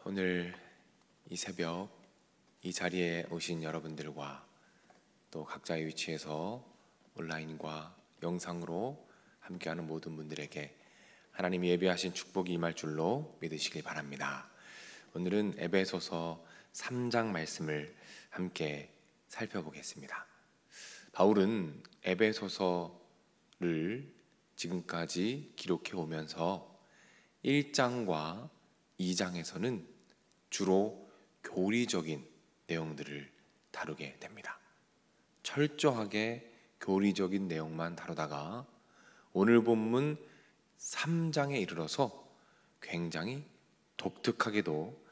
오늘 이 새벽 이 자리에 오신 여러분들과 또 각자의 위치에서 온라인과 영상으로 함께하는 모든 분들에게 하나님이 예비하신 축복이 임할 줄로 믿으시길 바랍니다. 오늘은 에베소서 3장 말씀을 함께 살펴보겠습니다. 바울은 에베소서를 지금까지 기록해 오면서 1장과 2장에서는 주로 교리적인 내용들을 다루게 됩니다. 철저하게 교리적인 내용만 다루다가 오늘 본문 3장에 이르러서 굉장히 독특하게도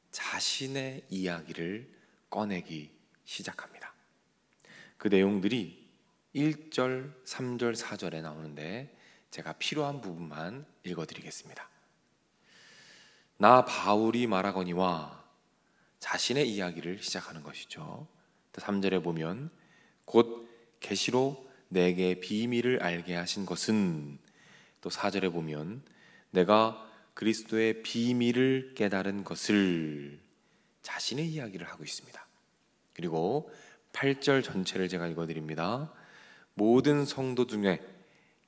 자신의 이야기를 꺼내기 시작합니다. 그 내용들이 1절, 3절, 4절에 나오는데 제가 필요한 부분만 읽어드리겠습니다. 나 바울이 말하거니와 자신의 이야기를 시작하는 것이죠. 또 3절에 보면 곧 계시로 내게 비밀을 알게 하신 것은, 또 4절에 보면 내가 그리스도의 비밀을 깨달은 것을, 자신의 이야기를 하고 있습니다. 그리고 8절 전체를 제가 읽어드립니다. 모든 성도 중에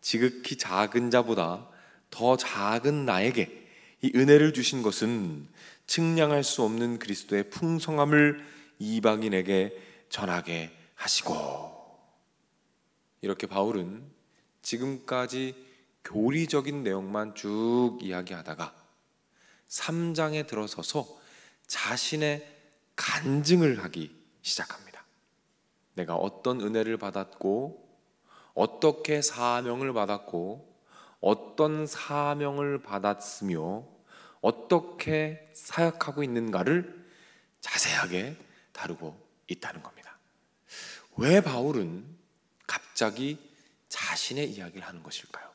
지극히 작은 자보다 더 작은 나에게 이 은혜를 주신 것은 측량할 수 없는 그리스도의 풍성함을 이방인에게 전하게 하시고. 이렇게 바울은 지금까지 교리적인 내용만 쭉 이야기하다가 3장에 들어서서 자신의 간증을 하기 시작합니다. 내가 어떤 은혜를 받았고, 어떻게 사명을 받았고, 어떤 사명을 받았으며 어떻게 사역하고 있는가를 자세하게 다루고 있다는 겁니다. 왜 바울은 갑자기 자신의 이야기를 하는 것일까요?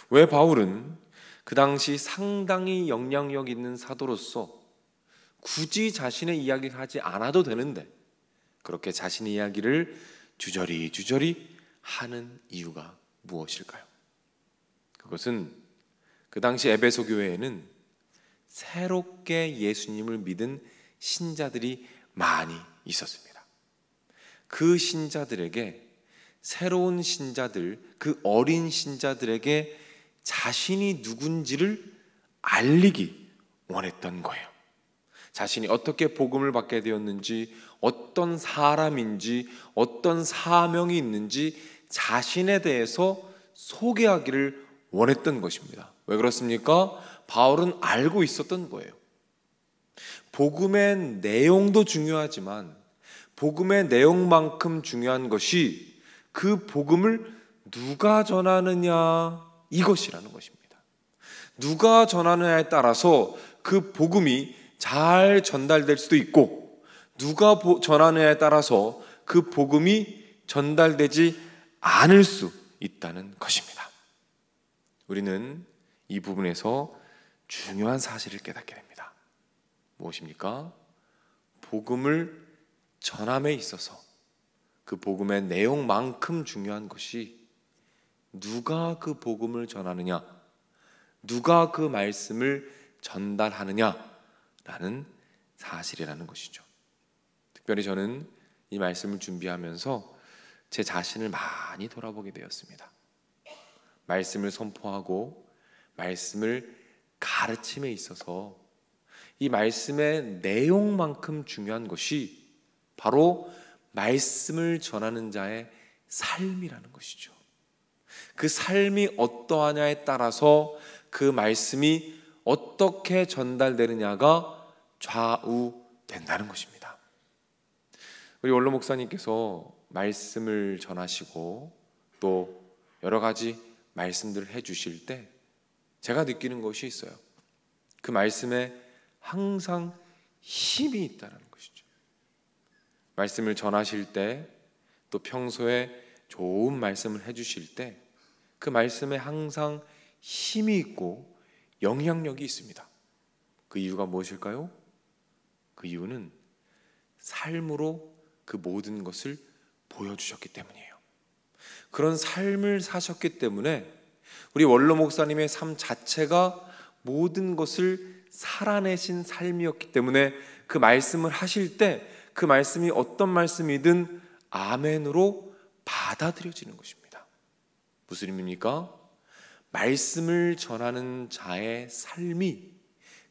왜 바울은 그 당시 상당히 영향력 있는 사도로서 굳이 자신의 이야기를 하지 않아도 되는데 그렇게 자신의 이야기를 주저리 하는 이유가 무엇일까요? 그것은 그 당시 에베소 교회에는 새롭게 예수님을 믿은 신자들이 많이 있었습니다. 그 신자들에게, 새로운 신자들, 그 어린 신자들에게 자신이 누군지를 알리기 원했던 거예요. 자신이 어떻게 복음을 받게 되었는지, 어떤 사람인지, 어떤 사명이 있는지 자신에 대해서 소개하기를 원했던 것입니다. 왜 그렇습니까? 바울은 알고 있었던 거예요. 복음의 내용도 중요하지만 복음의 내용만큼 중요한 것이 그 복음을 누가 전하느냐, 이것이라는 것입니다. 누가 전하느냐에 따라서 그 복음이 잘 전달될 수도 있고, 누가 전하느냐에 따라서 그 복음이 전달되지 않을 수 있다는 것입니다. 우리는 이 부분에서 중요한 사실을 깨닫게 됩니다. 무엇입니까? 복음을 전함에 있어서 그 복음의 내용만큼 중요한 것이 누가 그 복음을 전하느냐, 누가 그 말씀을 전달하느냐라는 사실이라는 것이죠. 특별히 저는 이 말씀을 준비하면서 제 자신을 많이 돌아보게 되었습니다. 말씀을 선포하고 말씀을 가르침에 있어서 이 말씀의 내용만큼 중요한 것이 바로 말씀을 전하는 자의 삶이라는 것이죠. 그 삶이 어떠하냐에 따라서 그 말씀이 어떻게 전달되느냐가 좌우된다는 것입니다. 우리 원로 목사님께서 말씀을 전하시고 또 여러 가지 말씀들을 해주실 때 제가 느끼는 것이 있어요. 그 말씀에 항상 힘이 있다는 것이죠. 말씀을 전하실 때, 또 평소에 좋은 말씀을 해주실 때 그 말씀에 항상 힘이 있고 영향력이 있습니다. 그 이유가 무엇일까요? 그 이유는 삶으로 그 모든 것을 보여주셨기 때문이에요. 그런 삶을 사셨기 때문에 우리 원로 목사님의 삶 자체가 모든 것을 살아내신 삶이었기 때문에 그 말씀을 하실 때 그 말씀이 어떤 말씀이든 아멘으로 받아들여지는 것입니다. 무슨 의미입니까? 말씀을 전하는 자의 삶이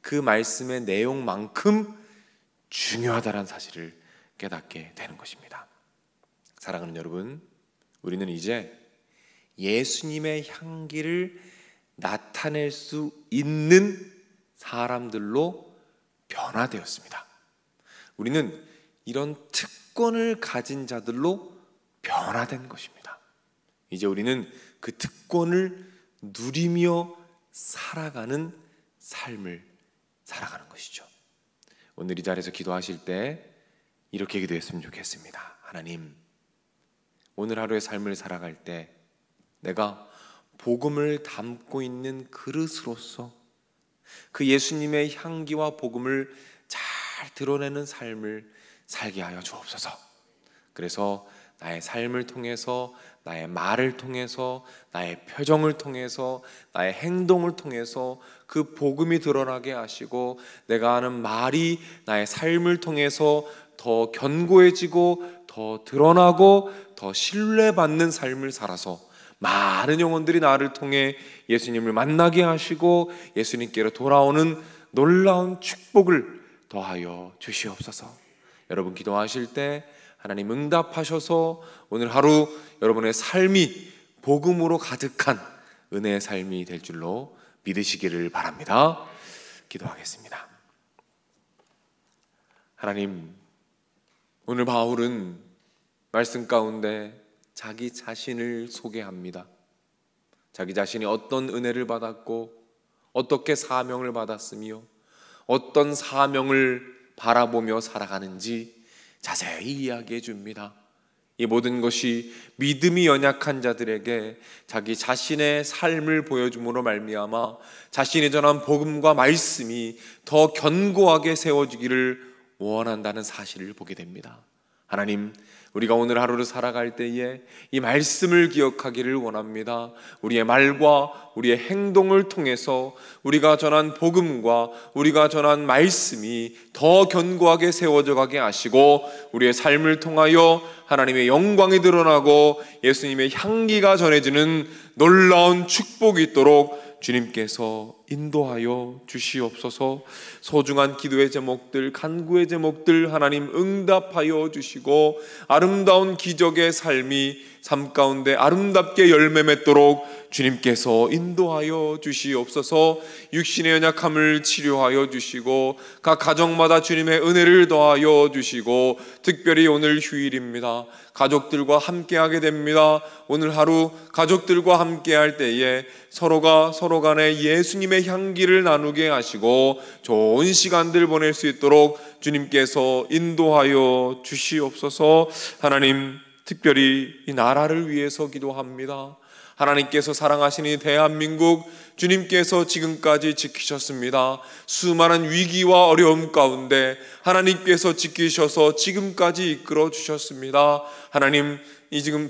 그 말씀의 내용만큼 중요하다는 사실을 깨닫게 되는 것입니다. 사랑하는 여러분, 우리는 이제 예수님의 향기를 나타낼 수 있는 사람들로 변화되었습니다. 우리는 이런 특권을 가진 자들로 변화된 것입니다. 이제 우리는 그 특권을 누리며 살아가는 삶을 살아가는 것이죠. 오늘 이 자리에서 기도하실 때 이렇게 기도했으면 좋겠습니다. 하나님, 오늘 하루의 삶을 살아갈 때 내가 복음을 담고 있는 그릇으로서 그 예수님의 향기와 복음을 잘 드러내는 삶을 살게 하여 주옵소서. 그래서 나의 삶을 통해서, 나의 말을 통해서, 나의 표정을 통해서, 나의 행동을 통해서 그 복음이 드러나게 하시고, 내가 하는 말이 나의 삶을 통해서 더 견고해지고 더 드러나고 더 신뢰받는 삶을 살아서 많은 영혼들이 나를 통해 예수님을 만나게 하시고 예수님께로 돌아오는 놀라운 축복을 더하여 주시옵소서. 여러분 기도하실 때 하나님 응답하셔서 오늘 하루 여러분의 삶이 복음으로 가득한 은혜의 삶이 될 줄로 믿으시기를 바랍니다. 기도하겠습니다. 하나님, 오늘 바울은 말씀 가운데 자기 자신을 소개합니다. 자기 자신이 어떤 은혜를 받았고 어떻게 사명을 받았으며 어떤 사명을 바라보며 살아가는지 자세히 이야기해 줍니다. 이 모든 것이 믿음이 연약한 자들에게 자기 자신의 삶을 보여줌으로 말미암아 자신이 전한 복음과 말씀이 더 견고하게 세워지기를 원한다는 사실을 보게 됩니다. 하나님, 우리가 오늘 하루를 살아갈 때에 이 말씀을 기억하기를 원합니다. 우리의 말과 우리의 행동을 통해서 우리가 전한 복음과 우리가 전한 말씀이 더 견고하게 세워져 가게 하시고 우리의 삶을 통하여 하나님의 영광이 드러나고 예수님의 향기가 전해지는 놀라운 축복이 있도록 주님께서 인도하여 주시옵소서. 소중한 기도의 제목들, 간구의 제목들 하나님 응답하여 주시고 아름다운 기적의 삶이 삶 가운데 아름답게 열매 맺도록 주님께서 인도하여 주시옵소서. 육신의 연약함을 치료하여 주시고 각 가정마다 주님의 은혜를 더하여 주시고 특별히 오늘 휴일입니다. 가족들과 함께하게 됩니다. 오늘 하루 가족들과 함께할 때에 서로가 서로 간에 예수님의 향기를 나누게 하시고 좋은 시간들 보낼 수 있도록 주님께서 인도하여 주시옵소서. 하나님, 특별히 이 나라를 위해서 기도합니다. 하나님께서 사랑하시는 대한민국 주님께서 지금까지 지키셨습니다. 수많은 위기와 어려움 가운데 하나님께서 지키셔서 지금까지 이끌어 주셨습니다. 하나님,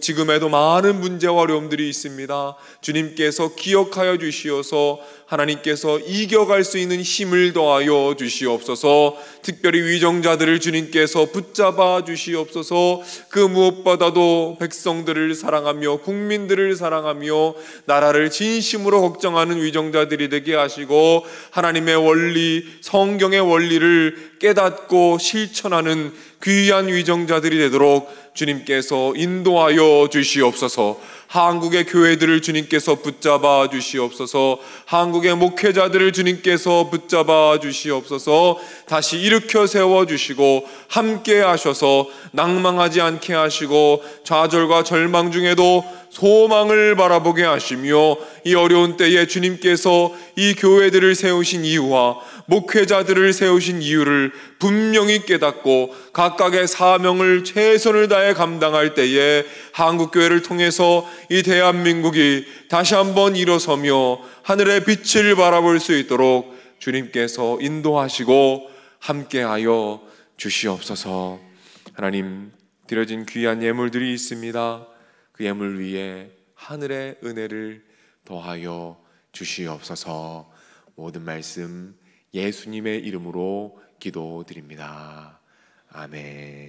지금에도 많은 문제와 어려움들이 있습니다. 주님께서 기억하여 주시어서 하나님께서 이겨갈 수 있는 힘을 더하여 주시옵소서. 특별히 위정자들을 주님께서 붙잡아 주시옵소서. 그 무엇보다도 백성들을 사랑하며 국민들을 사랑하며 나라를 진심으로 걱정하는 위정자들이 되게 하시고 하나님의 원리, 성경의 원리를 깨닫고 실천하는 귀한 위정자들이 되도록 주님께서 인도하여 주시옵소서. 한국의 교회들을 주님께서 붙잡아 주시옵소서. 한국의 목회자들을 주님께서 붙잡아 주시옵소서. 다시 일으켜 세워 주시고 함께 하셔서 낭망하지 않게 하시고 좌절과 절망 중에도 소망을 바라보게 하시며 이 어려운 때에 주님께서 이 교회들을 세우신 이유와 목회자들을 세우신 이유를 분명히 깨닫고 각각의 사명을 최선을 다해 감당할 때에 한국교회를 통해서 이 대한민국이 다시 한번 일어서며 하늘의 빛을 바라볼 수 있도록 주님께서 인도하시고 함께하여 주시옵소서. 하나님, 드려진 귀한 예물들이 있습니다. 그 예물 위에 하늘의 은혜를 더하여 주시옵소서. 모든 말씀 예수님의 이름으로 기도드립니다. 아멘.